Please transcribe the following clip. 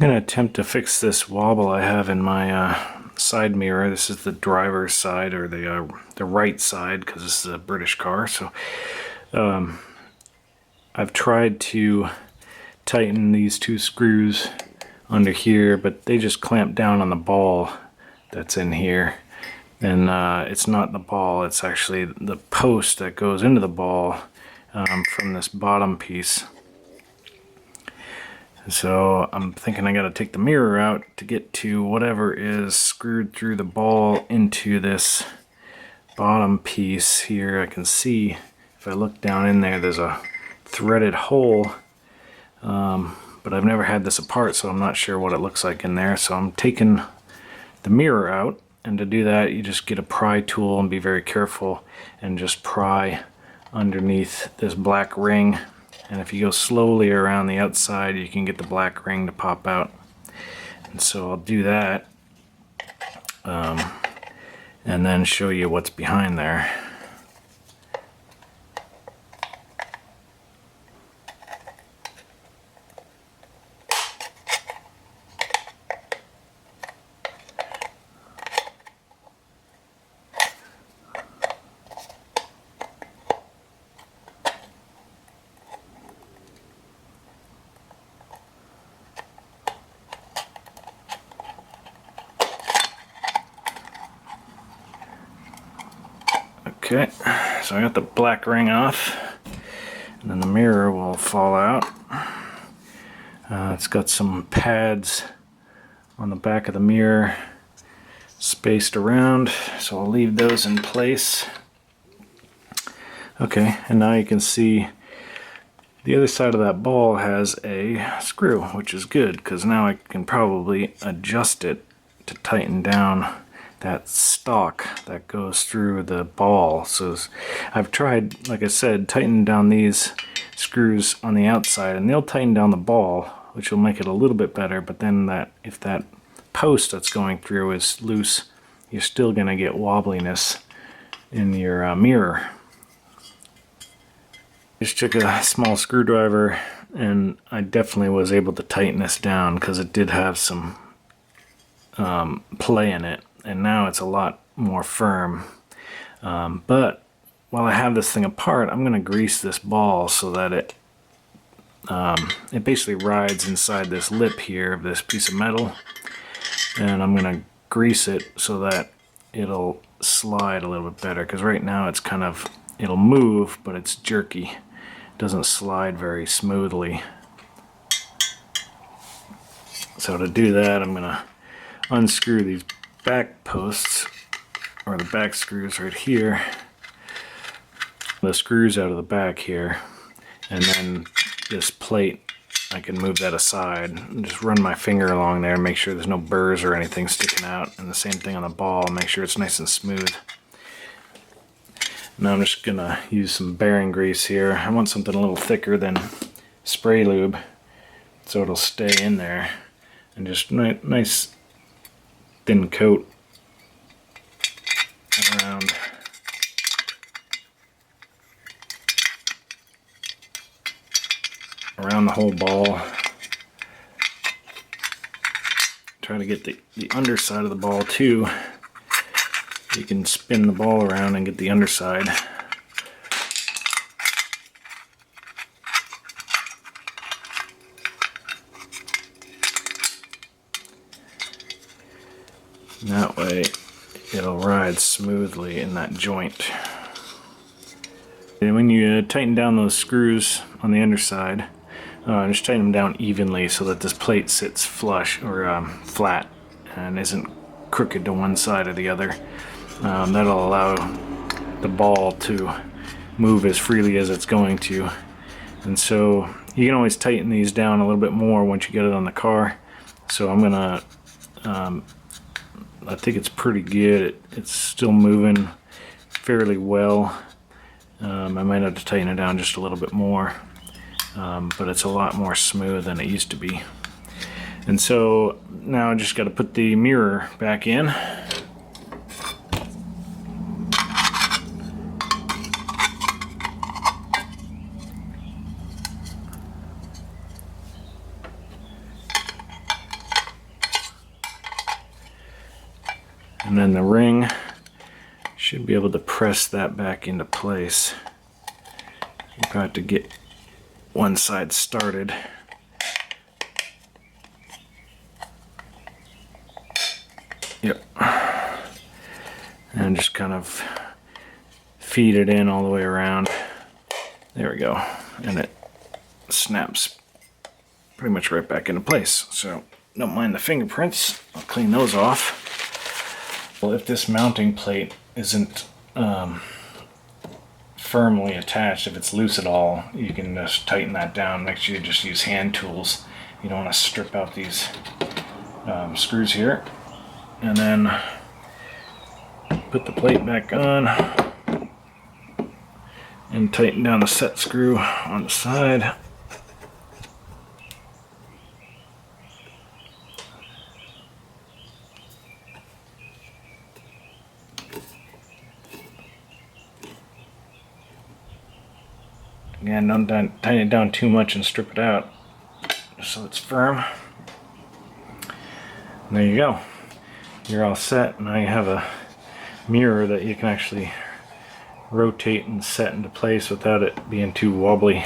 going to attempt to fix this wobble I have in my side mirror. This is the driver's side, or the right side, because this is a British car. So I've tried to tighten these two screws under here, but they just clamp down on the ball that's in here. And it's not the ball, it's actually the post that goes into the ball from this bottom piece. So I'm thinking I got to take the mirror out to get to whatever is screwed through the ball into this bottom piece here. I can see, if I look down in there, there's a threaded hole, but I've never had this apart, so I'm not sure what it looks like in there. So I'm taking the mirror out, and to do that you just get a pry tool and be very careful and just pry underneath this black ring. And if you go slowly around the outside, you can get the black ring to pop out. And so I'll do that, and then show you what's behind there. Okay, so I got the black ring off, and then the mirror will fall out. It's got some pads on the back of the mirror spaced around, so I'll leave those in place. Okay, and now you can see the other side of that ball has a screw, which is good, because now I can probably adjust it to tighten down that stock that goes through the ball. So I've tried, like I said, tightening down these screws on the outside, and they'll tighten down the ball, which will make it a little bit better. But then if that post that's going through is loose, you're still going to get wobbliness in your mirror. Just took a small screwdriver, and I definitely was able to tighten this down because it did have some play in it. And now it's a lot more firm. But while I have this thing apart, I'm going to grease this ball so that it basically rides inside this lip here of this piece of metal. And I'm going to grease it so that it'll slide a little bit better, because right now it's kind of, it'll move, but it's jerky. It doesn't slide very smoothly. So to do that, I'm going to unscrew these back posts, or the back screws right here, the screws out of the back here, and then this plate, I can move that aside and just run my finger along there and make sure there's no burrs or anything sticking out, and the same thing on the ball, make sure it's nice and smooth. Now I'm just gonna use some bearing grease here. I want something a little thicker than spray lube, so it'll stay in there, and just nice thin coat around the whole ball. Try to get the underside of the ball too. You can spin the ball around and get the underside. And that way it'll ride smoothly in that joint. And when you tighten down those screws on the underside, just tighten them down evenly so that this plate sits flush, or flat, and isn't crooked to one side or the other. That'll allow the ball to move as freely as it's going to. And so you can always tighten these down a little bit more once you get it on the car. So I'm gonna I think it's pretty good. It's still moving fairly well. I might have to tighten it down just a little bit more, but it's a lot more smooth than it used to be. And so now I just got to put the mirror back in. then the ring should be able to press that back into place. You probably have to get one side started. Yep. And just kind of feed it in all the way around. There we go. And it snaps pretty much right back into place. So don't mind the fingerprints. I'll clean those off. Well, if this mounting plate isn't firmly attached, if it's loose at all, you can just tighten that down. Make sure you just use hand tools. You don't want to strip out these screws here. And then put the plate back on and tighten down the set screw on the side. Again, don't tighten it down too much and strip it out, just so it's firm. And there you go. You're all set. Now you have a mirror that you can actually rotate and set into place without it being too wobbly.